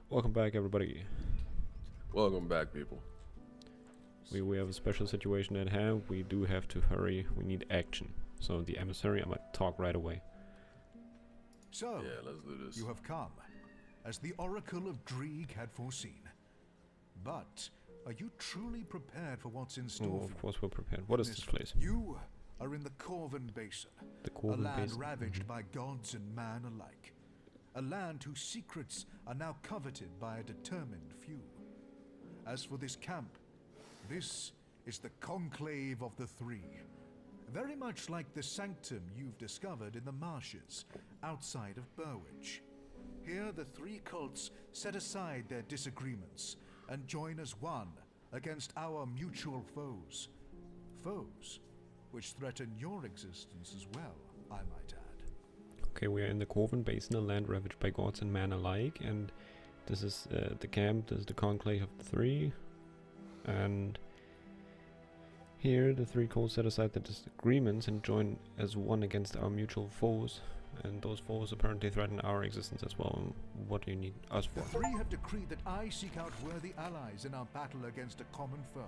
Welcome back, everybody. Welcome back, people. We have a special situation at hand. We do have to hurry. We need action. So the emissary, I'm gonna talk right away. So, Yeah, let's do this. you have come, as the Oracle of Dreeg had foreseen. But, are you truly prepared for what's in store Oh, for of you? course we're prepared. What is this place? You are in the Corvin Basin, The a Corvin land Basin. ravaged by gods and man alike. A land whose secrets are now coveted by a determined few. As for this camp, this is the Conclave of the Three. Very much like the sanctum you've discovered in the marshes outside of Burwich. Here the three cults set aside their disagreements and join as one against our mutual foes. Foes which threaten your existence as well, I might add. Okay, we are in the Corvin Basin, a land ravaged by gods and man alike, and this is the camp. This is the Conclave of the Three, and here the three cults set aside their disagreements and join as one against our mutual foes. And those foes apparently threaten our existence as well. What do you need us The for? three have decreed that I seek out worthy allies in our battle against a common foe.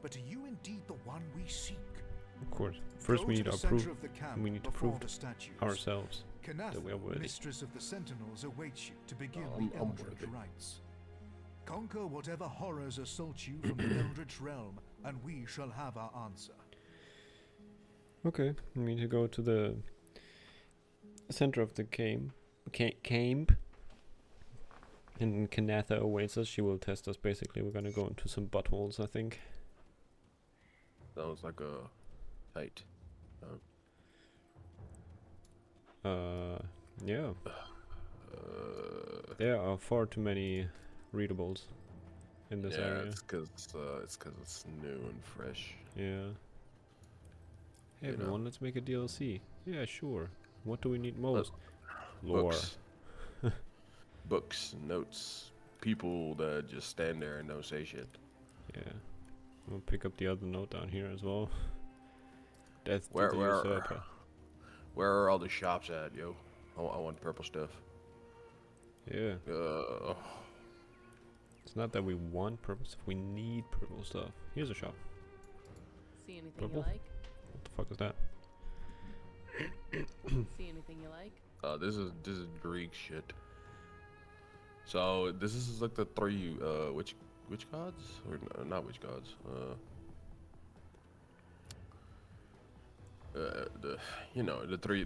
But are you indeed the one we seek? Of course. First, Go we to need the to center prove of the camp we need to before prove the statues. ourselves. Kanath, that we are worthy. Mistress of the Sentinels, awaits you to begin I'm the Eldritch worthy. rites. Conquer whatever horrors assault you from the Eldritch realm, and we shall have our answer. Okay, we need to go to the center of the camp. And Kanatha awaits us. She will test us. Basically, we're gonna go into some buttholes, I think. Sounds like a tight. Yeah. Uh, There are far too many readables in this yeah, area. it's cause it's new and fresh. Yeah. Hey You know. everyone, let's make a DLC. Yeah, sure. What do we need most? Lore. Books, books, notes, people that just stand there and don't say shit. Yeah. We'll pick up the other note down here as well. Death to Where the where usurper. where are all the shops at, yo? I want purple stuff. Yeah. Uh, It's not that we want purple stuff, we need purple stuff. Here's a shop. See anything Purple? you like? What the fuck is that? See anything you like? this is Greek shit. So this is like the three which gods or not which gods the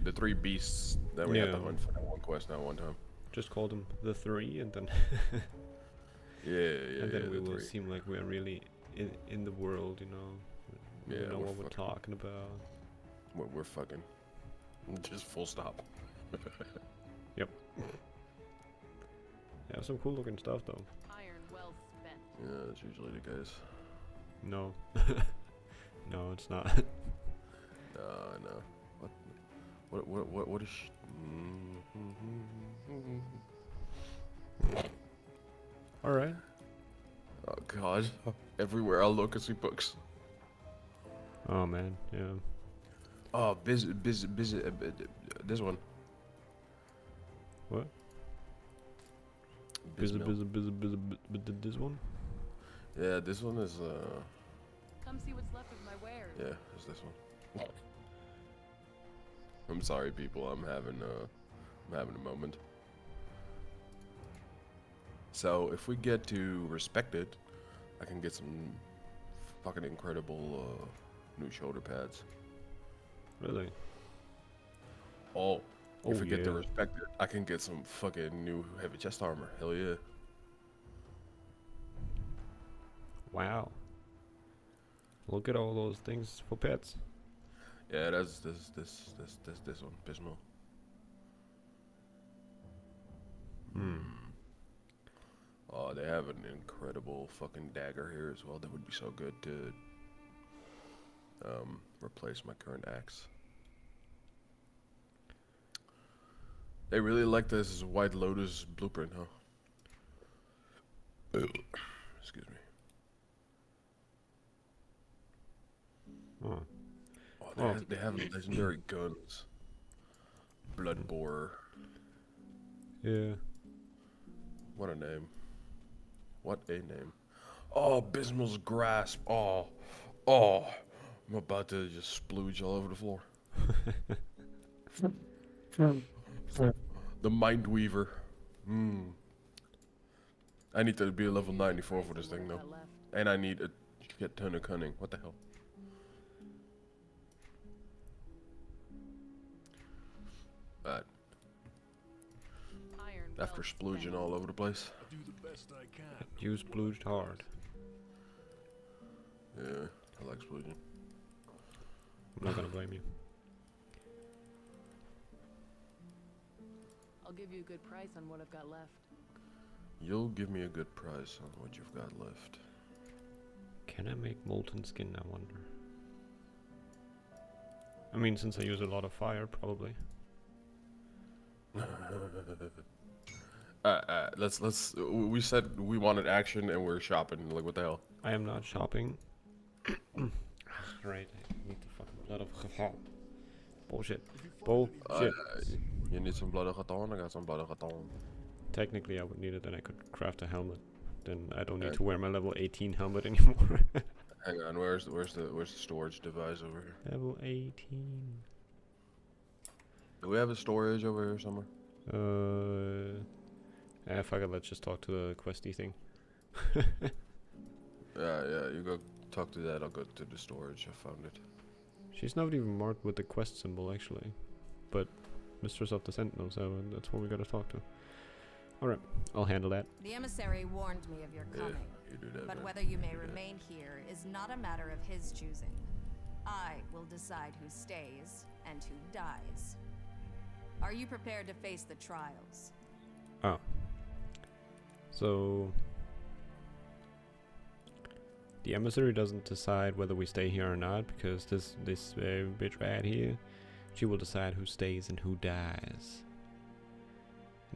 the three beasts that we have to Yeah. hunt for that one quest at one time. Just call them the three and then Yeah, and then we the will three. seem like we're really in the world, you know. We Yeah, know we're what we're fucking- talking about. We're fucking just full stop. Yeah, some cool looking stuff though. Iron well spent. Yeah, that's usually the case. No. No, it's not. No. What is? Alright. Oh God! Everywhere I look, I see books. Oh man, yeah. Oh, this one. What? Bismil. This one? Yeah, this one is Come see what's left of my wares. yeah, it's this one. I'm sorry, people. I'm having a moment. So if we get to respected, I can get some fucking incredible new shoulder pads. Really? Oh, if Oh, we get to yeah. respected, I can get some fucking new heavy chest armor. Hell yeah. Wow. Look at all those things for pets. Yeah, that's this one, Bismil. Oh, they have an incredible fucking dagger here as well. That would be so good to replace my current axe. They really like this White Lotus blueprint, huh? Excuse me. Oh. Oh, Oh. they have legendary guns. Blood borer. Yeah. What a name. What a name. Oh, Bismal's grasp. Oh. Oh. I'm about to just splooge all over the floor. The Mind Weaver. I need to be a level 94 for this thing though. Got left. And I need a shit ton of cunning. What the hell? Alright. Iron After well splooging spent. all over the place. Do the best I can. You splooged hard. Yeah, I like splooging. I'm not gonna blame you. I'll give you a good price on what I've got left. You'll give me a good price on what you've got left. Can I make molten skin, I wonder? I mean, since I use a lot of fire, probably. We said we wanted action and we're shopping. Like, what the hell? I am not shopping. Right, I need the fucking blood of Chthon. Bullshit. Bullshit. You need some blood of Chthon? I got some blood of Chthon. Technically, I would need it, then I could craft a helmet. Then I don't need Okay. to wear my level 18 helmet anymore. Hang on, where's the storage device over here? Level 18. Do we have a storage over here somewhere? Fuck it, let's just talk to the questy thing. Yeah, you go talk to that. I'll go to the storage. I found it. She's not even marked with the quest symbol, actually. But Mistress of the Sentinel, so that's what we gotta talk to. Alright, I'll handle that. The emissary warned me of your Yeah, coming, you do that. but man. whether you may do that. remain here is not a matter of his choosing. I will decide who stays and who dies. Are you prepared to face the trials? Oh. So... the emissary doesn't decide whether we stay here or not, because this bitch right here, she will decide who stays and who dies.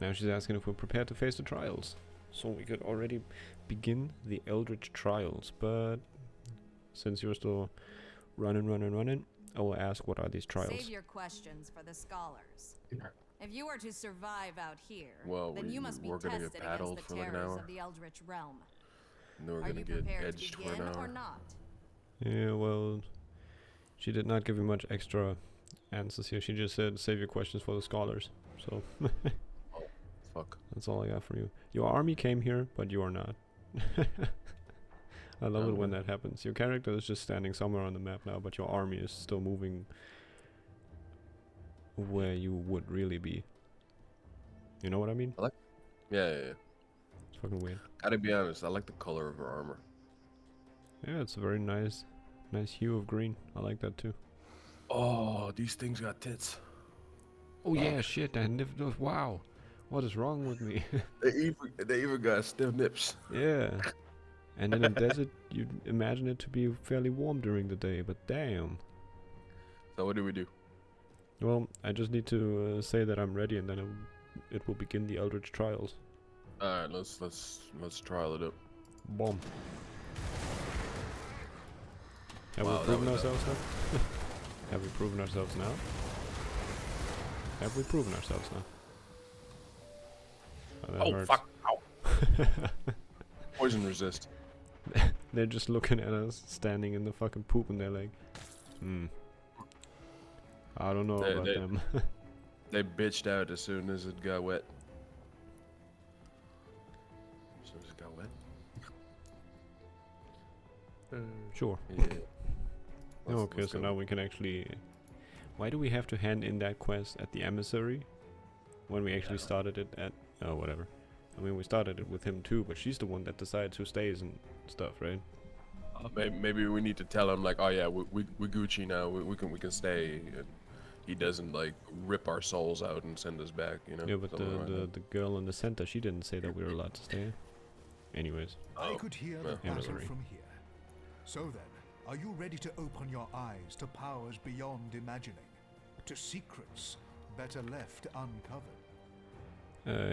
Now she's asking if we're prepared to face the trials. So we could already begin the Eldritch Trials, but since you're still running, I will ask, what are these trials? Save your questions for the scholars. If you are to survive out here, Well, then you must be we're gonna get tested paddled against the for like an terrors hour. of the Eldritch realm. And then we're Are gonna you get prepared to edged for an begin or hour. not? Yeah, well, she did not give you much extra answers here. She just said, save your questions for the scholars. So, Fuck. that's all I got for you. Your army came here, but you are not. I love it when that happens. Your character is just standing somewhere on the map now, but your army is still moving where you would really be. You know what I mean? Yeah. It's fucking weird. Gotta be honest, I like the color of her armor. Yeah, it's a very nice hue of green. I like that too. Oh, these things got tits. Oh yeah, shit, wow. What is wrong with me? They even got stiff nips. Yeah. And in a desert, you'd imagine it to be fairly warm during the day, but damn. So what do we do? Well, I just need to say that I'm ready, and then it will begin the Eldritch Trials. All right, let's trial it up. Bomb. Have Wow, we that proven was ourselves now? Have we proven ourselves now? Have we proven ourselves now? Oh, that hurts. Fuck! Ow! Poison resist. They're just looking at us, standing in the fucking poop, and they're like, I don't know about them. They bitched out as soon as it got wet. As soon as it got wet. Sure. Yeah. Okay, Let's so go. now we can actually... Why do we have to hand in that quest at the emissary? When we actually started it at... Oh, whatever. I mean, we started it with him too, but she's the one that decides who stays and stuff, right? Maybe we need to tell him like, oh yeah, we Gucci now. We can stay. And he doesn't like rip our souls out and send us back, you know. Yeah, but something like that. the girl in the center, she didn't say that we were allowed to stay. Anyways. I could hear the yeah. battle Emissary. from here. So then, are you ready to open your eyes to powers beyond imagining? To secrets better left uncovered?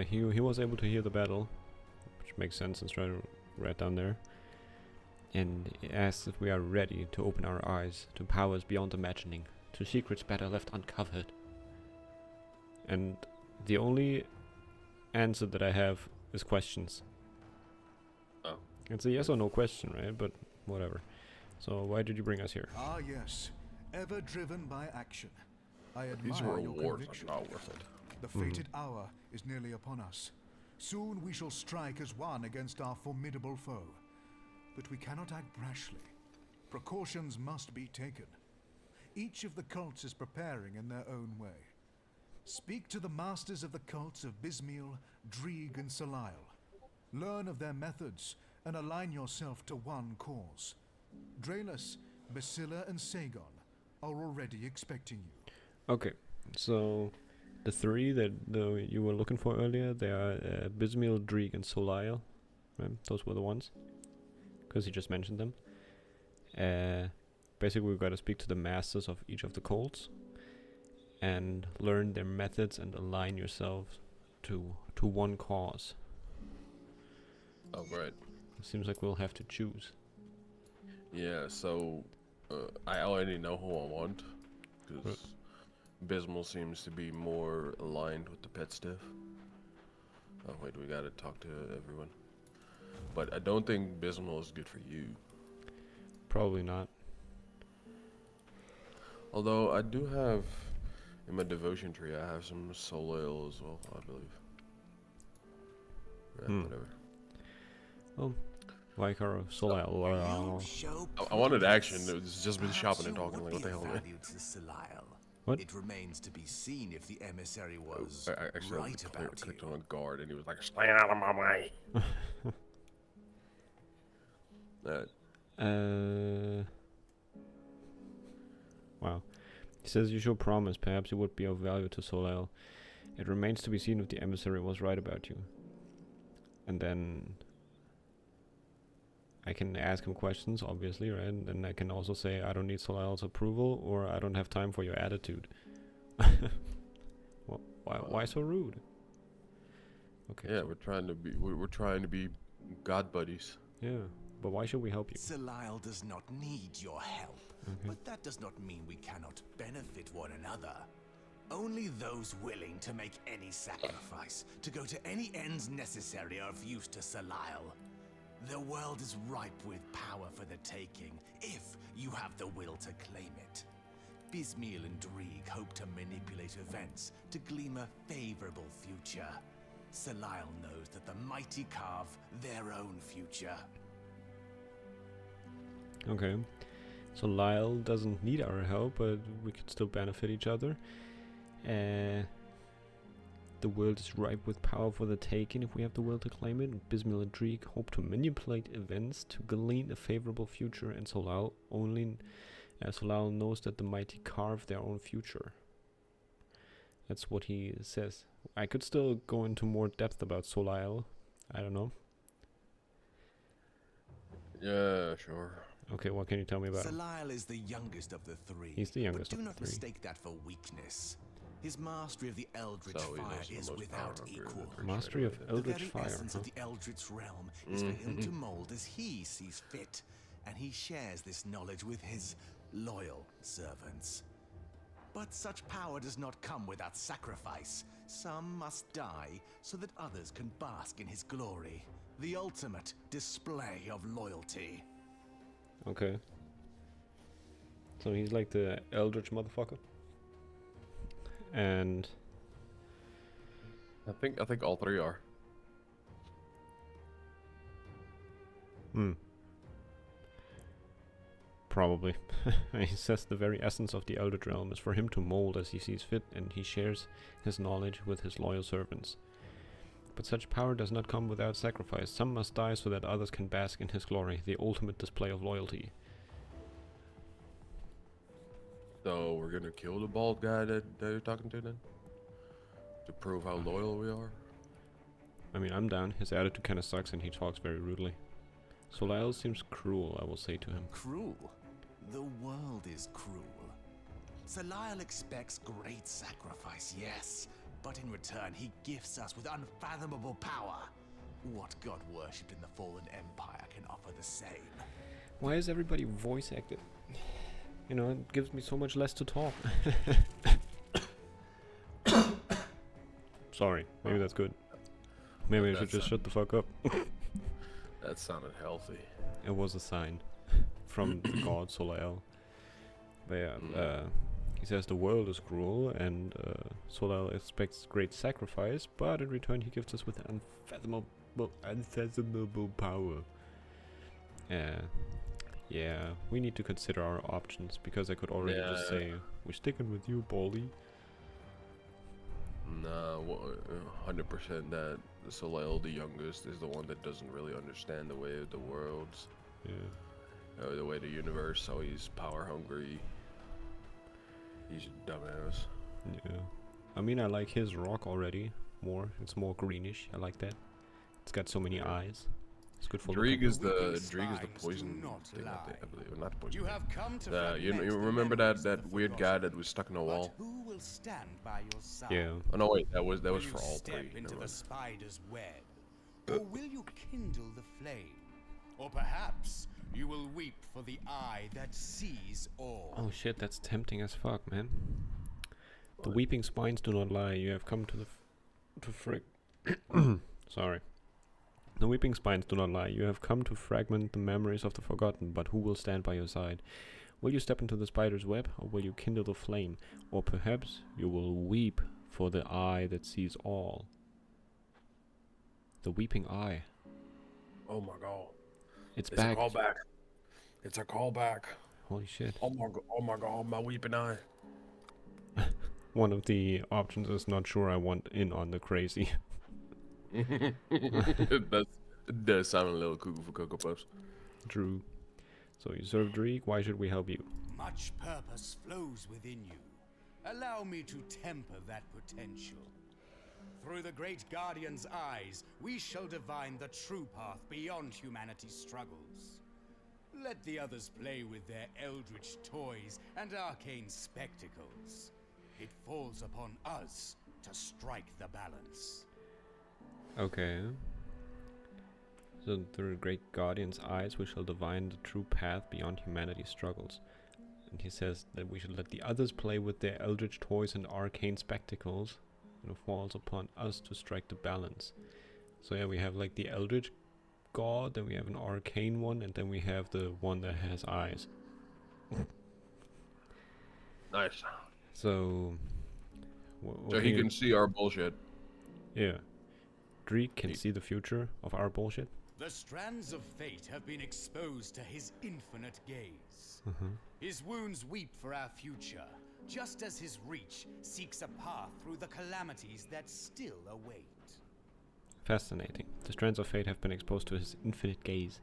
He was able to hear the battle, which makes sense, it's right down there. And he asks if we are ready to open our eyes to powers beyond imagining, to secrets better left uncovered. And the only answer that I have is questions. Oh. It's a yes or no question, right? But whatever. So why did you bring us here? Ah, yes. Ever driven by action. I These admire your rewards conviction. are not worth it. The fated hour is nearly upon us. Soon we shall strike as one against our formidable foe. But we cannot act brashly. Precautions must be taken. Each of the cults is preparing in their own way. Speak to the masters of the cults of Bismiel, Dreeg, and Salile. Learn of their methods and align yourself to one cause. Draelus, Basilla, and Sagon are already expecting you. Okay, so the three that you were looking for earlier, they are Bismiel, Dreeg, and Solile. Right? Those were the ones, because he just mentioned them. Basically, we've got to speak to the masters of each of the cults and learn their methods and align yourself to one cause. Oh, right. Seems like we'll have to choose. Yeah, so I already know who I want, because Bismal seems to be more aligned with the pet stuff. Oh wait, we gotta talk to everyone. But I don't think Bismal is good for you. Probably not. Although I do have, in my devotion tree, I have some soul ale as well, I believe. Yeah, whatever. Well, Vicar of Solile. I wanted action. It's just been shopping and talking. Like, what the hell, man? What? It remains to be seen if the emissary was I actually right about clicked you. on a guard and he was like, "Stay out of my way." Wow. He says you should promise, perhaps it would be of value to Solile. It remains to be seen if the emissary was right about you. And then I can ask him questions, obviously, right? And then I can also say I don't need Solile's approval, or I don't have time for your attitude. Well, why so rude? Okay. Yeah, we're trying to be god buddies. Yeah, but why should we help you? Salile does not need your help, Okay. but that does not mean we cannot benefit one another. Only those willing to make any sacrifice, to go to any ends necessary, are of use to Salile. The world is ripe with power for the taking, if you have the will to claim it. Bismiel and Dreeg hope to manipulate events to glean a favorable future. Salile knows that the mighty carve their own future. Okay. So Lyle doesn't need our help, but we could still benefit each other. The world is ripe with power for the taking if we have the will to claim it. Bismiel and Dreeg hope to manipulate events to glean a favorable future, and Solile Solile knows that the mighty carve their own future. That's what he says. I could still go into more depth about Solile. I don't know. Yeah, sure. Okay, what can you tell me about him? Salile is the youngest of the three. He's the youngest but do of the not three. mistake that for weakness. His mastery of the Eldritch So he Fire knows the is most without power-hungry of the equal. three. Mastery of The Eldritch very Fire. essence Huh? of the Eldritch realm is for him to mold as he sees fit, and he shares this knowledge with his loyal servants. But such power does not come without sacrifice. Some must die so that others can bask in his glory. The ultimate display of loyalty. Okay. So he's like the Eldritch motherfucker. And I think all three are. Probably. He says the very essence of the Eldritch realm is for him to mold as he sees fit, and he shares his knowledge with his loyal servants. But such power does not come without sacrifice. Some must die so that others can bask in his glory, the ultimate display of loyalty. So we're gonna kill the bald guy that you're talking to then? To prove how loyal we are? I mean, I'm down. His attitude kinda sucks and he talks very rudely. Solile seems cruel, I will say to him. Cruel? The world is cruel. Salile expects great sacrifice, yes, but in return he gifts us with unfathomable power. What god worshipped in the fallen empire can offer the same? Why is everybody voice acted? You know, it gives me so much less to talk. Sorry, maybe that's good. Maybe I That should just shut the fuck up. That sounded healthy. It was a sign from the god Solael. But yeah, he says the world is cruel and Solael expects great sacrifice, but in return he gives us with unfathomable power. Yeah, we need to consider our options, because I could already just say, we're sticking with you, Baldy. Nah, 100% that Soleil, the youngest, is the one that doesn't really understand the way of the worlds, Yeah. or the way of the universe, so he's power hungry. He's a dumbass. Yeah. I mean, I like his rock already more. It's more greenish. I like that. It's got so many eyes. It's good for Drieg looking. is the Weeping poison spines do not thing, lie. I believe. Not the poison. You thing. have come to You fragment the remember memories that of the weird guy forgotten. that was stuck in a wall? But who will stand by your side? Yeah. Oh no, wait, that was Will for you all step three. into Never the mind. spider's web, or will you kindle the flame, or perhaps you will weep for the eye that sees all? Oh shit, that's tempting as fuck, man. The weeping spines do not lie. You have come to Sorry. The weeping spines do not lie. You have come to fragment the memories of the forgotten, but who will stand by your side? Will you step into the spider's web, or will you kindle the flame? Or perhaps you will weep for the eye that sees all. The weeping eye. Oh my god. It's It's back. a callback. It's a callback. Holy shit. Oh my god, my weeping eye. One of the options is not sure I want in on the crazy. That does sound a little cuckoo for Cocoa Puffs. True. So you serve Drieg, why should we help you? Much purpose flows within you. Allow me to temper that potential. Through the great guardian's eyes, we shall divine the true path beyond humanity's struggles. Let the others play with their eldritch toys and arcane spectacles. It falls upon us to strike the balance. Okay. So through the great guardian's eyes we shall divine the true path beyond humanity's struggles. And he says that we should let the others play with their eldritch toys and arcane spectacles, and it falls upon us to strike the balance. So yeah, we have like the eldritch god, then we have an arcane one, and then we have the one that has eyes. Nice. So So he can see our bullshit. Yeah. Drieg can see the future of our bullshit. The strands of fate have been exposed to his infinite gaze. His wounds weep for our future, just as his reach seeks a path through the calamities that still await. Fascinating. The strands of fate have been exposed to his infinite gaze.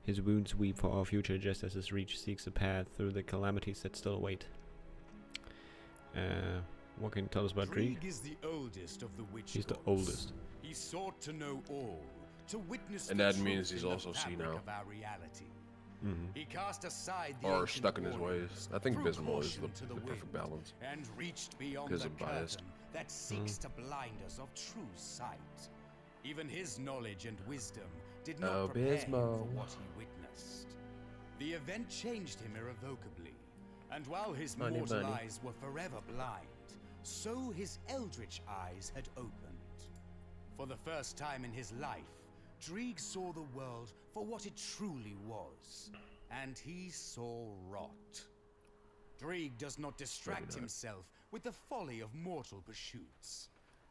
His wounds weep for our future just as his reach seeks a path through the calamities that still await. What can you tell us about Drieg? Drieg is the oldest of the witch He's the gods. oldest. He sought to know all, to witness And the that truth means he's in the also fabric senile. of our reality. Mm-hmm. He cast aside the Or ancient stuck in his warnings, ways. I think threw Bismol is caution to the perfect wind, balance. and reached beyond 'Cause the I'm biased. curtain that seeks to blind us of true sight. Even his knowledge and wisdom did not Oh, prepare him for Bismol. what he witnessed. The event changed him irrevocably, and while his Money, mortal money. eyes were forever blind, so his eldritch eyes had opened. For the first time in his life, Drieg saw the world for what it truly was, and he saw rot. Drieg does not distract not. himself with the folly of mortal pursuits.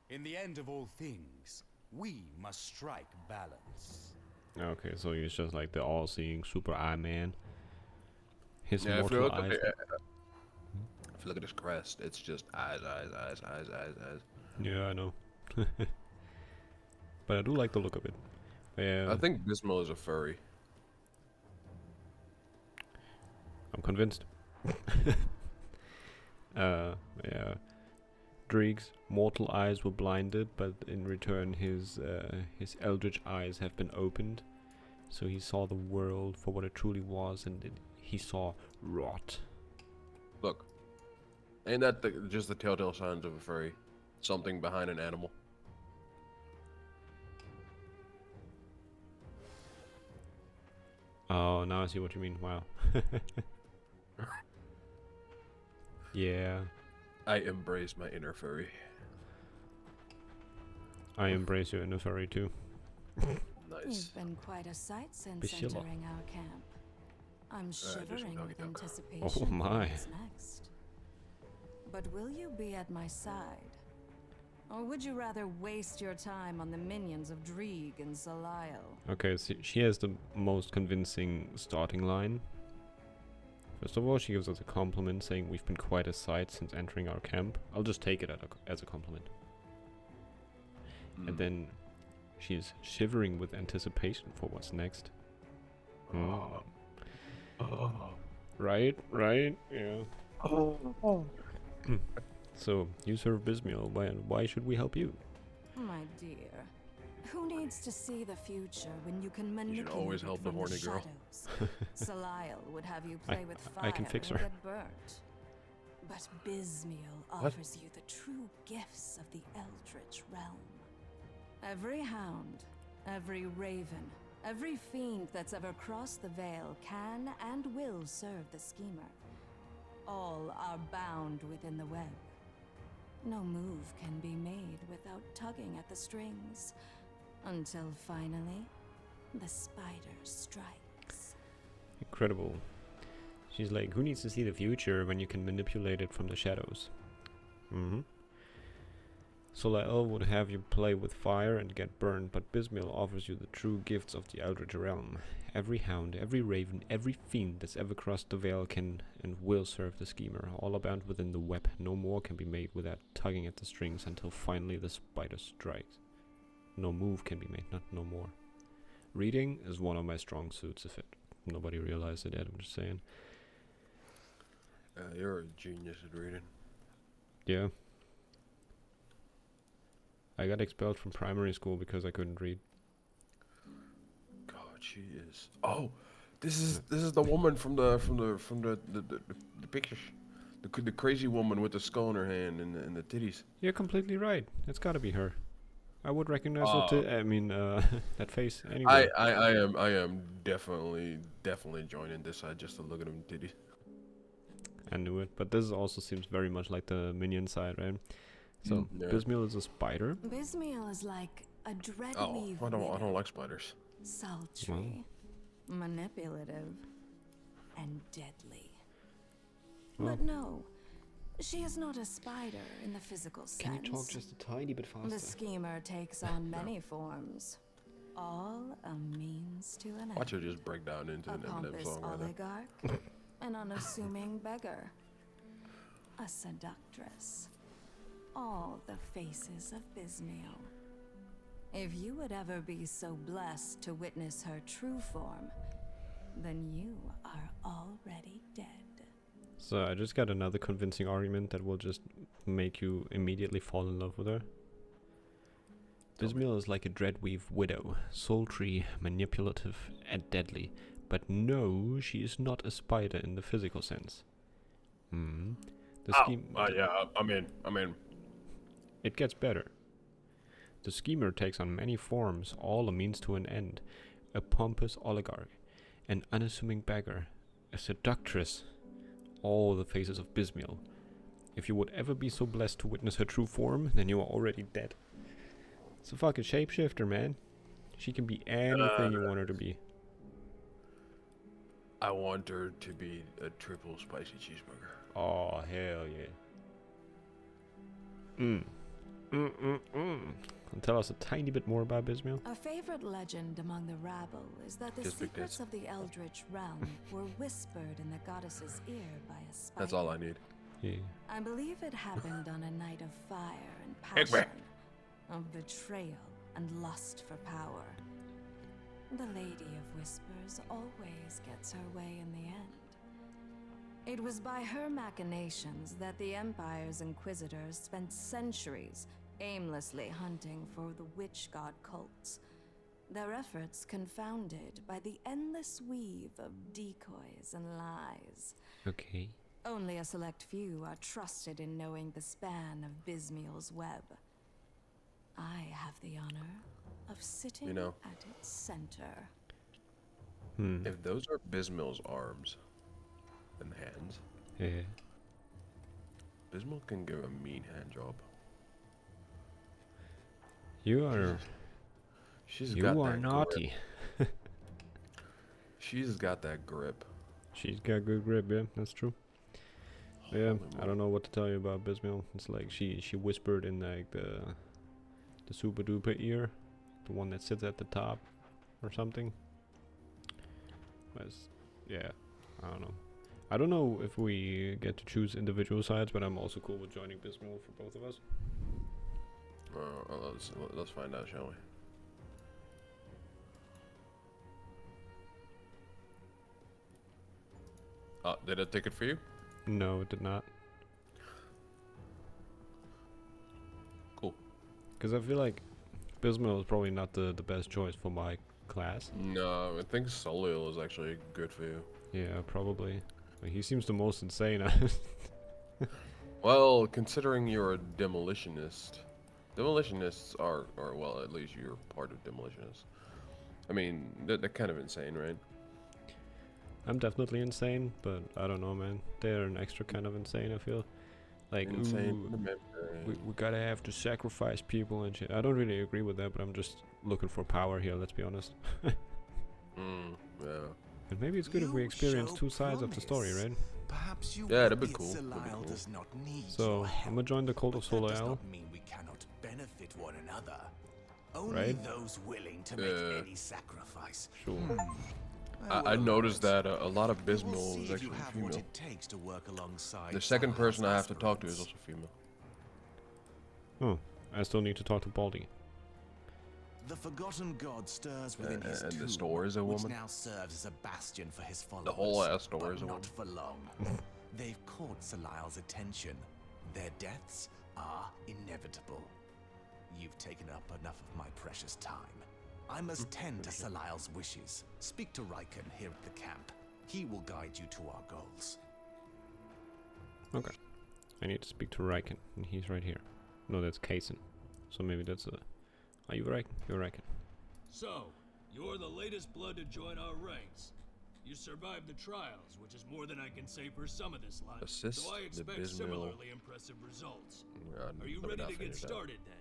In the end of all things, we must strike balance. Okay, so he's just like the all-seeing super eye man. His Yeah, if you mortal look eyes. if you look at his crest, it's just eyes. Yeah, I know. But I do like the look of it. Yeah, I think Bismol is a furry. I'm convinced. Yeah. Drieg's mortal eyes were blinded, but in return his eldritch eyes have been opened. So he saw the world for what it truly was, and he saw rot. Look, ain't that just the telltale signs of a furry? Something behind an animal. Oh, now I see what you mean. Wow. Yeah. I embrace my inner furry. I embrace you in a furry too. Nice. You've been quite a sight since Priscilla. entering our camp. I'm shivering doggy with dog. anticipation Oh for my. what's next. But will you be at my side? Or would you rather waste your time on the minions of Dreeg and Zaliel? Okay, so she has the most convincing starting line. First of all, she gives us a compliment saying we've been quite a sight since entering our camp. I'll just take it as a compliment. And then she's shivering with anticipation for what's next. Mm. Right, yeah. So, you serve Bismiel. Why should we help you? My dear, who needs to see the future when you can should manipulate always it help the from horny girl. shadows? Zaliel would have you play with fire I can fix and her. get burnt. But Bismiel offers you the true gifts of the Eldritch realm. Every hound, every raven, every fiend that's ever crossed the veil can and will serve the schemer. All are bound within the web. No move can be made without tugging at the strings, until finally, the spider strikes. Incredible. She's like, who needs to see the future when you can manipulate it from the shadows? Zaliel would have you play with fire and get burned, but Bismiel offers you the true gifts of the Eldritch realm. Every hound, every raven, every fiend that's ever crossed the veil can and will serve the schemer, all abound within the web. No more can be made without tugging at the strings until finally the spider strikes. No move can be made, not no more. Reading is one of my strong suits, if nobody realized it yet, I'm just saying. You're a genius at reading. Yeah. I got expelled from primary school because I couldn't read. God, she is. Oh, this is the woman from the pictures. The crazy woman with the skull in her hand and the titties. You're completely right. It's gotta be her. I would recognize that face anyway. I am definitely joining this side just to look at them titties. I knew it, but this also seems very much like the minion side, right? So Yeah. Bismiel is a spider. Bismiel is like a dreadweave Oh, I don't widow. like spiders. Sultry, manipulative, and deadly. Well. But no, she is not a spider in the physical sense. a tiny bit The schemer takes on many forms, all a means to an Watch her end. just break down into A an Eminem pompous song right there. oligarch, an unassuming beggar, a seductress. All the faces of Bismiel. If you would ever be so blessed to witness her true form, then you are already dead. So I just got another convincing argument that will just make you immediately fall in love with her. Bismiel is like a dreadweave widow, sultry, manipulative, and deadly. But no, she is not a spider in the physical sense. The scheme. Yeah, I'm in. It gets better. The schemer takes on many forms, all a means to an end. A pompous oligarch, an unassuming beggar, a seductress, all the faces of Bismiel. If you would ever be so blessed to witness her true form, then you are already dead. It's a fucking shapeshifter, man. She can be anything you want her to be. I want her to be a triple spicy cheeseburger. Oh, hell yeah. Tell us a tiny bit more about Bismiel. A favorite legend among the rabble is that the Just big secrets tits. of the Eldritch realm were whispered in the goddess's ear by a spider. That's all I need. Yeah. I believe it happened on a night of fire and Hey, passion, of betrayal and lust for power. The Lady of Whispers always gets her way in the end. It was by her machinations that the Empire's Inquisitors spent centuries aimlessly hunting for the witch god cults, their efforts confounded by the endless weave of decoys and lies. Okay. Only a select few are trusted in knowing the span of Bismiel's web. I have the honor of sitting You know. at its center. If those are Bismiel's arms and hands, Yeah. Bismiel can give a mean hand job. You are. She's You got are that naughty. Grip. She's got that grip. She's got good grip, yeah, that's true. Yeah, Holy I moly. don't know what to tell you about Bismil. It's like she whispered in like the super duper ear, the one that sits at the top, or something. But yeah, I don't know. I don't know if we get to choose individual sides, but I'm also cool with joining Bismil for both of us. Let's find out, shall we? Did it take it for you? No, it did not. Cool. Because I feel like Bismil is probably not the best choice for my class. No, I think Soliel is actually good for you. Yeah, probably. Like, he seems the most insane. Well, considering you're a demolitionist, demolitionists are well, at least you're part of demolitionists. I mean, they're kind of insane, right? I'm definitely insane, but I don't know, man. They're an extra kind of insane, I feel. Like, Insane. ooh, we gotta have to sacrifice people and shit. I don't really agree with that, but I'm just looking for power here, let's be honest. Yeah. And maybe it's good if we You experience show two sides of the story, promise. right? Perhaps you Yeah, that'd be admit cool. That'd be Soliel cool. does not need So, your help, I'm gonna join the Cult of but that does Soliel. not mean we cannot benefit one another. Only Right. those willing to make any sacrifice. Sure. I noticed that a lot of We'll Bismil see is if you actually have what female. it takes to work alongside The second Soliel's person I have to talk to is aspirants. also female. Oh, I still need to talk to Baldy. The forgotten god stirs within his And the tomb, store is a which woman? now serves as a bastion for his followers. The whole ass store but is a not woman? for long. They've caught Soliel's attention. Their deaths are inevitable. You've taken up enough of my precious time. I must tend to Soliel's wishes. Speak to Riken here at the camp. He will guide you to our goals. Okay. I need to speak to Riken, and he's right here. No, that's Kaysen. So maybe that's a... Are you Riken? You're Riken. So, you're the latest blood to join our ranks. You survived the trials, which is more than I can say for some of this lot. Assist so I the expect Bismil. similarly impressive results. Are you Let me ready not to get finish that. started then?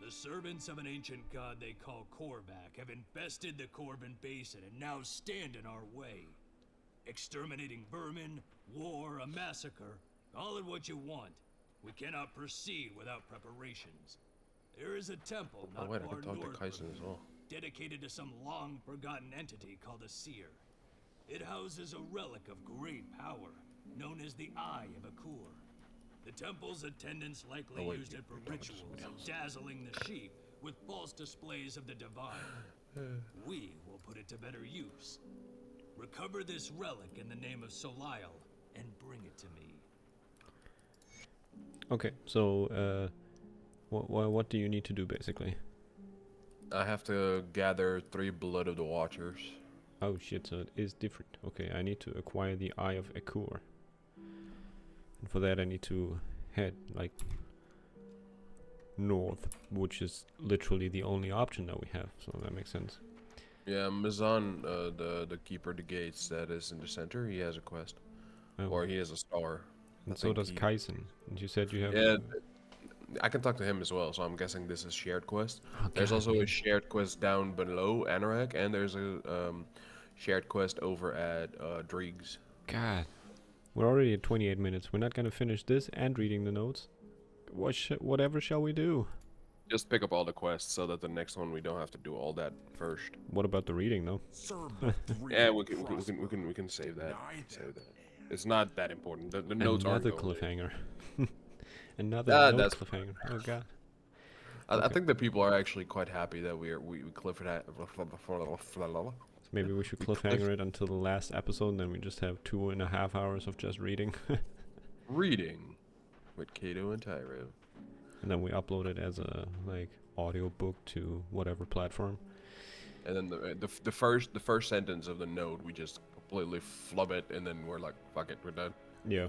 The servants of an ancient god they call Korvac have infested the Corbin Basin and now stand in our way. Exterminating vermin, war, a massacre, all in what you want. We cannot proceed without preparations. There is a temple Oh not wait, I far can talk to north of Kaysen here, as well. dedicated to some long-forgotten entity called a seer. It houses a relic of great power, known as the Eye of Akur. The temple's attendants likely Oh, wait, used it for you're talking to rituals, somebody else. dazzling the sheep with false displays of the divine. We will put it to better use. Recover this relic in the name of Soliel and bring it to me. Okay, so, what do you need to do, basically? I have to gather 3 blood of the Watchers. Oh shit, so it is different. Okay, I need to acquire the Eye of Akur. And for that I need to head, like, north, which is literally the only option that we have, so that makes sense. Yeah, Mizan, the keeper of the gates that is in the center, he has a quest. Oh, Or he has a star. and I so think does he- Kaysen. And you said you have... Yeah, I can talk to him as well, so I'm guessing this is shared quest. Oh, There's God, also man. a shared quest down below Anorak, and there's a shared quest over at Driegs. God. We're already at 28 minutes. We're not gonna finish this and reading the notes. Whatever shall we do? Just pick up all the quests so that the next one we don't have to do all that first. What about the reading, though? Yeah, we can save that. Save that. It's not that important. The notes aren't Another going cliffhanger. Another Ah, note that's- cliffhanger. Oh god. I think the people are actually quite happy that we cliff it at. So maybe we should We cliff- cliffhanger it until the last episode, and then we just have 2.5 hours of just reading. Reading with Kato and Tyro. And then we upload it as a, like, audio book to whatever platform. And then the first sentence of the note we just completely flub it, and then we're like, fuck it, we're done. Yeah.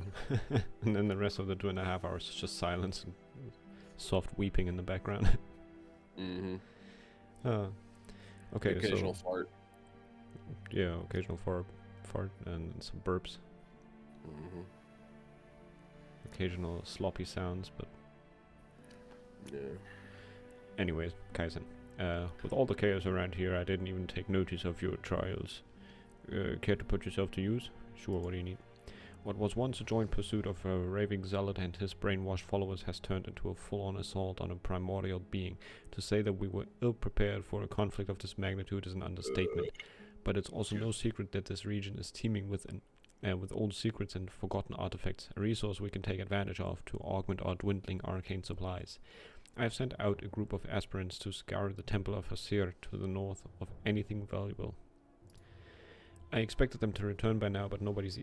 And then the rest of the 2.5 hours is just silence and soft weeping in the background. Mm-hmm. Okay, Occasional so... fart. Yeah, occasional fart and some burps. Mm-hmm. Occasional sloppy sounds, but... Yeah. Anyways, Kaizen. With all the chaos around here, I didn't even take notice of your trials. Care to put yourself to use? Sure, what do you need? What was once a joint pursuit of a raving zealot and his brainwashed followers has turned into a full-on assault on a primordial being. To say that we were ill-prepared for a conflict of this magnitude is an understatement. But it's also no secret that this region is teeming with old secrets and forgotten artifacts, a resource we can take advantage of to augment our dwindling arcane supplies. I have sent out a group of aspirants to scour the Temple of Hasir to the north of anything valuable. I expected them to return by now, but nobody's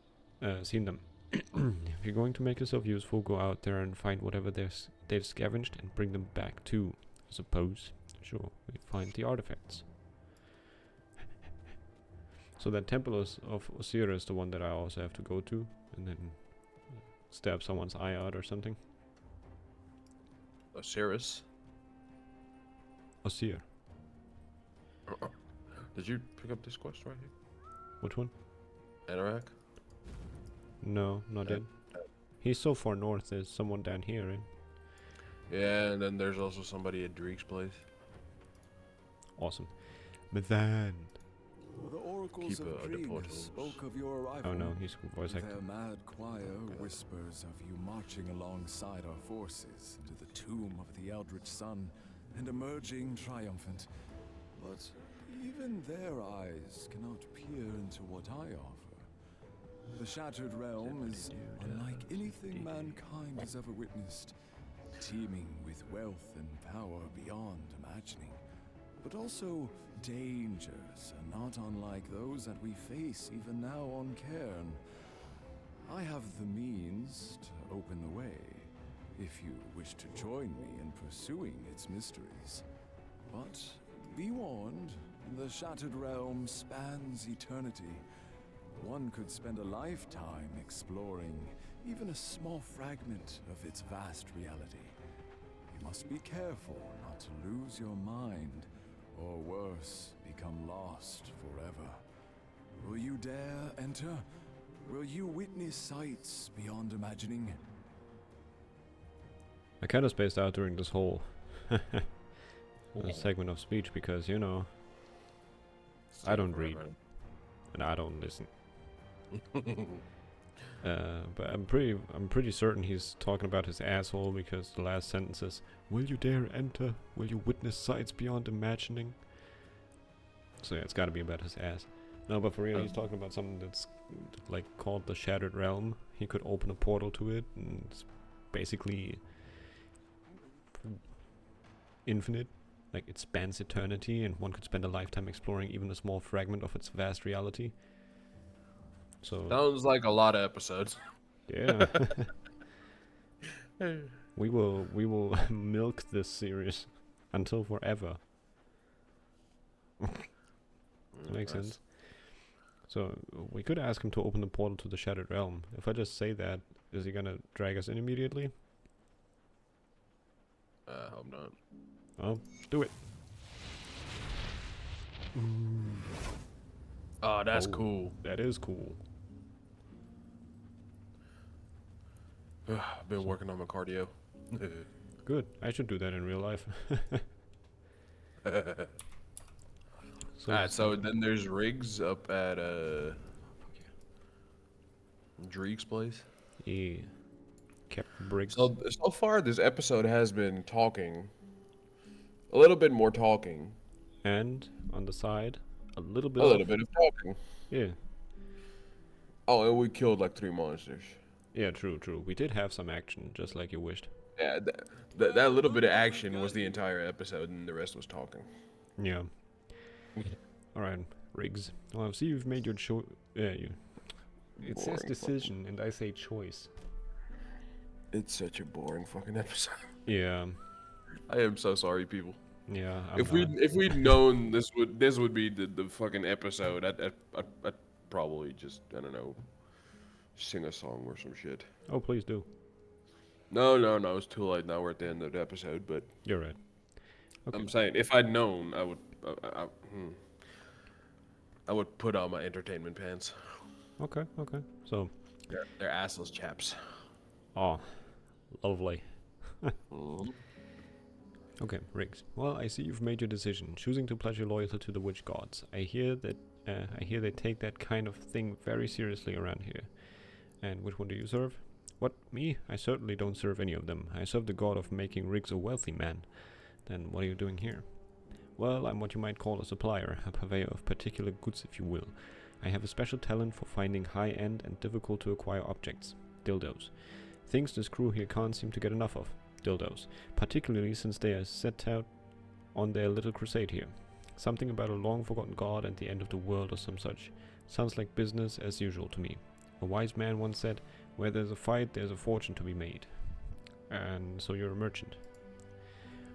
seen them. If you're going to make yourself useful, go out there and find whatever they've scavenged and bring them back too, I suppose. Sure, we find the artifacts. So that Temple of Osir is the one that I also have to go to, and then stab someone's eye out or something. Osiris. Osir. Did you pick up this quest right here? Which one? Anorak? No, not yet. He's so far north, there's someone down here, right? Yeah, and then there's also somebody at Dreek's place. Awesome. Mathan. The oracles Keeper of of the Kreen portals. spoke of your arrival. Oh no, he's voice Their acting. mad choir whispers of you marching alongside our forces into the tomb of the Eldritch Sun and emerging triumphant. But even their eyes cannot peer into what I offer. The Shattered Realm is unlike anything mankind has ever witnessed, teeming with wealth and power beyond imagining, but also dangers are not unlike those that we face even now on Cairn. I have the means to open the way, if you wish to join me in pursuing its mysteries. But be warned, the Shattered Realm spans eternity. One could spend a lifetime exploring even a small fragment of its vast reality. You must be careful not to lose your mind, or worse, become lost forever. Will you dare enter? Will you witness sights beyond imagining? I kind of spaced out during this whole segment of speech because, you know, I don't read and I don't listen. But I'm pretty certain he's talking about his asshole because the last sentence is, "Will you dare enter? Will you witness sights beyond imagining?" So yeah, it's got to be about his ass. No, but for real, he's talking about something that's like called the Shattered Realm. He could open a portal to it, and it's basically infinite. Like it spans eternity, and one could spend a lifetime exploring even a small fragment of its vast reality. So Sounds like a lot of episodes. yeah. we will milk this series until forever. That makes sense. So we could ask him to open the portal to the Shattered Realm. If I just say that, is he gonna drag us in immediately? I hope not. Oh, do it. Oh, that's Oh. cool. That is cool. I've been working on my cardio. Good. I should do that in real life. Alright, so then there's Riggs up at Dreek's place. Yeah. Captain Briggs. So far this episode has been talking. A little bit more talking. And on the side, a little bit. A little bit of talking. Yeah. Oh, and we killed like 3 monsters. Yeah, true. We did have some action, just like you wished. Yeah, that little bit of action was the entire episode, and the rest was talking. Yeah. Alright, Riggs. Well, I see you've made your choice. Yeah, you. It says Boring decision, and I say choice. It's such a boring fucking episode. Yeah. I am so sorry, people. Yeah. If we'd known this would be the fucking episode, I'd probably just, I don't know, sing a song or some shit. Oh, please do. No, it's too late now. We're at the end of the episode, but You're right. Okay. I'm saying if I'd known, I would put on my entertainment pants. Okay. So, They're assless chaps. oh, lovely. Okay, Riggs. Well, I see you've made your decision, choosing to pledge your loyalty to the witch gods. I hear they take that kind of thing very seriously around here. And which one do you serve? What, me? I certainly don't serve any of them. I serve the god of making Riggs a wealthy man. Then what are you doing here? Well, I'm what you might call a supplier, a purveyor of particular goods, if you will. I have a special talent for finding high-end and difficult to acquire objects. Dildos. Things this crew here can't seem to get enough of. Dildos. Particularly since they are set out on their little crusade here. Something about a long-forgotten god and the end of the world or some such. Sounds like business as usual to me. A wise man once said, where there's a fight, there's a fortune to be made. And so you're a merchant.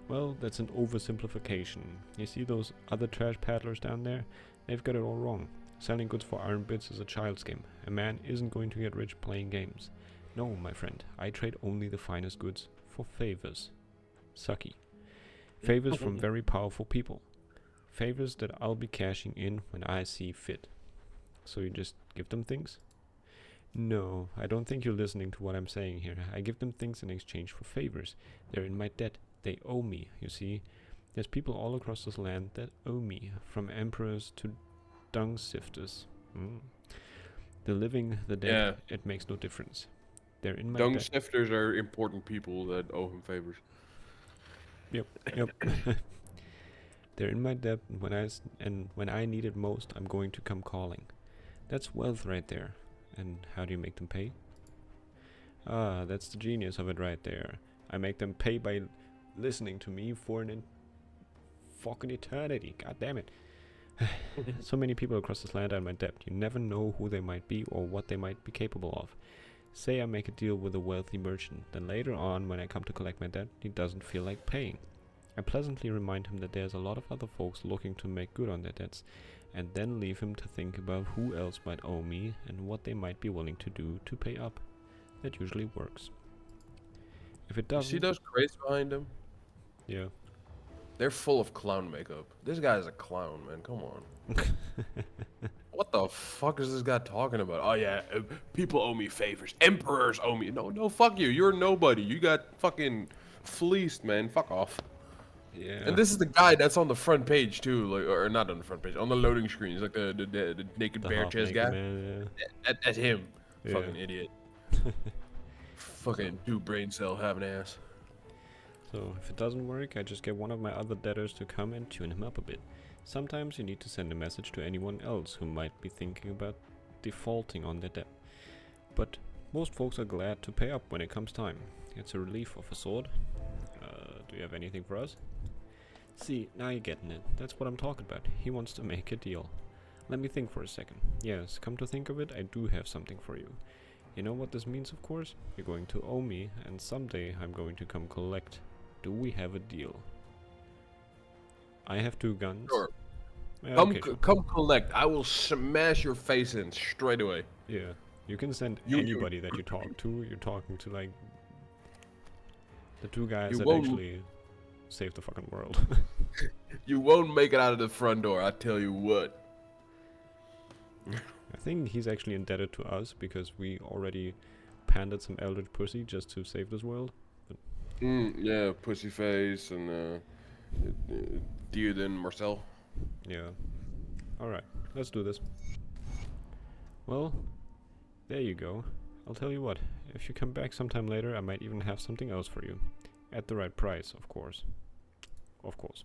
Well, that's an oversimplification. You see those other trash paddlers down there? They've got it all wrong. Selling goods for iron bits is a child's game. A man isn't going to get rich playing games. No, my friend, I trade only the finest goods for favors. Sucky. Favors from very powerful people. Favors that I'll be cashing in when I see fit. So you just give them things? No, I don't think you're listening to what I'm saying here. I give them things in exchange for favors. They're in my debt. They owe me, you see. There's people all across this land that owe me, from emperors to dung sifters. The living, the dead, it makes no difference. They're in my Dung debt. sifters are important people that owe him favors. Yep. They're in my debt, and when I need it most, I'm going to come calling. That's wealth right there. And how do you make them pay? Ah, that's the genius of it right there. I make them pay by listening to me for an fucking eternity. God damn it. So many people across this land are in my debt. You never know who they might be or what they might be capable of. Say I make a deal with a wealthy merchant, then later on when I come to collect my debt, he doesn't feel like paying. I pleasantly remind him that there's a lot of other folks looking to make good on their debts, and then leave him to think about who else might owe me and what they might be willing to do to pay up. That usually works. If it You doesn't... see those crates behind him? Yeah. They're full of clown makeup. This guy's a clown, man. Come on. What the fuck is this guy talking about? Oh yeah, people owe me favors. Emperors owe me. No, fuck you. You're nobody. You got fucking fleeced, man. Fuck off. Yeah. And this is the guy that's on the front page too, like, or not on the front page, on the loading screen. He's like the naked bare chest guy. Man, That's him. yeah. Fucking idiot. Fucking two brain cell having ass. So, if it doesn't work, I just get one of my other debtors to come and tune him up a bit. Sometimes you need to send a message to anyone else who might be thinking about defaulting on their debt. But most folks are glad to pay up when it comes time. It's a relief of a sort. Do you have anything for us? See, now you're getting it. That's what I'm talking about. He wants to make a deal. Let me think for a second. Yes, come to think of it, I do have something for you. You know what this means, of course? You're going to owe me, and someday I'm going to come collect. Do we have a deal? I have 2 guns. Sure. Yeah, Come, okay, sure. come collect. I will smash your face in straight away. Yeah, you can send You- anybody that you talk to. You're talking to like the 2 guys You that won't- actually saved the fucking world. You won't make it out of the front door. I tell you what. I think he's actually indebted to us because we already pandered some eldritch pussy just to save this world. Yeah, Pussyface and Theoden Marcel. Yeah. Alright, let's do this. Well, there you go. I'll tell you what, if you come back sometime later, I might even have something else for you. At the right price, of course. Of course.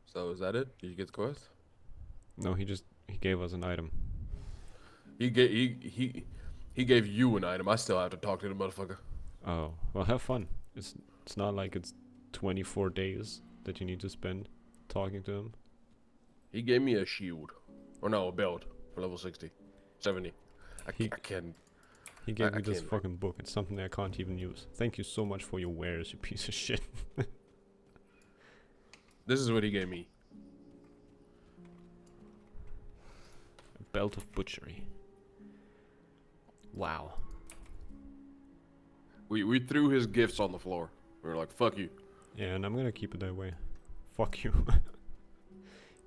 So is that it? Did you get the quest? No, he gave us an item. He gave you an item. I still have to talk to the motherfucker. Oh, well, have fun. It's not like it's 24 days that you need to spend talking to him. He gave me a shield. Or no, a belt for level 60. 70. I can't. He gave I me this can't- fucking book. It's something I can't even use. Thank you so much for your wares, you piece of shit. This is what he gave me. A belt of butchery. Wow. We threw his gifts on the floor. We were like, fuck you. Yeah, and I'm gonna keep it that way. Fuck you.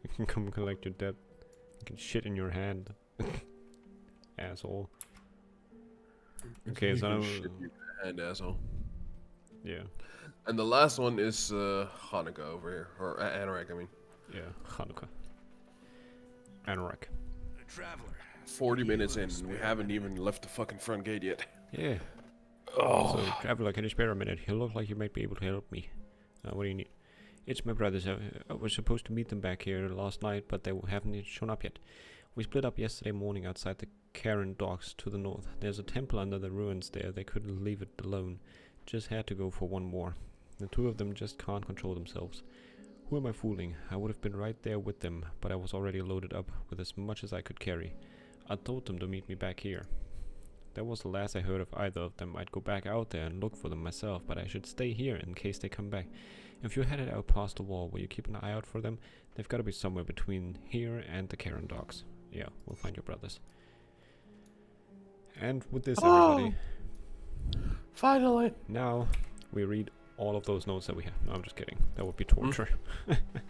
You can come collect your debt. You can shit in your hand. Asshole. Okay, You so can now, shit you hand, asshole. yeah, And the last one is Hanukkah over here, or Anorak, I mean. yeah, Hanukkah. Anorak. Traveler. 40 minutes in, and we haven't even left the fucking front gate yet. Yeah. Oh. So, traveler, can you spare a minute? You look like you might be able to help me. What do you need? It's my brothers. I was supposed to meet them back here last night, but they haven't shown up yet. We split up yesterday morning outside the Karen docks to the north. There's a temple under the ruins there. They couldn't leave it alone. Just had to go for one more. The two of them just can't control themselves. Who am I fooling? I would have been right there with them, but I was already loaded up with as much as I could carry. I told them to meet me back here. That was the last I heard of either of them. I'd go back out there and look for them myself, but I should stay here in case they come back. If you're headed out past the wall, will you keep an eye out for them? They've got to be somewhere between here and the Karen docks. Yeah, we'll find your brothers. And with this, everybody, Finally! now we read all of those notes that we have. No, I'm just kidding. That would be torture.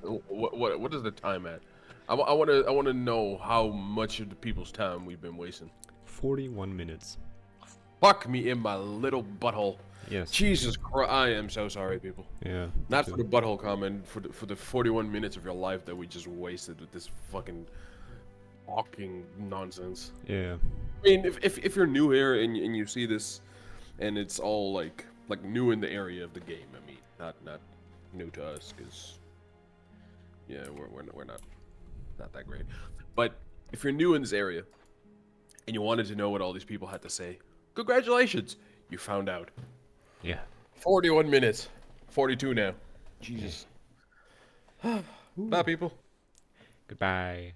What is the time at? I want to know how much of the people's time we've been wasting. 41 minutes. Fuck me in my little butthole. Yes. Jesus Christ, I am so sorry, people. Yeah. Not for the butthole comment, for the 41 minutes of your life that we just wasted with this fucking talking nonsense. Yeah. I mean, if you're new here and you see this, and it's all like new in the area of the game. I mean, not new to us, because yeah, we're not that great. But if you're new in this area and you wanted to know what all these people had to say, congratulations, you found out. Yeah. 41 minutes, 42 now. Jesus. Bye, people. Goodbye.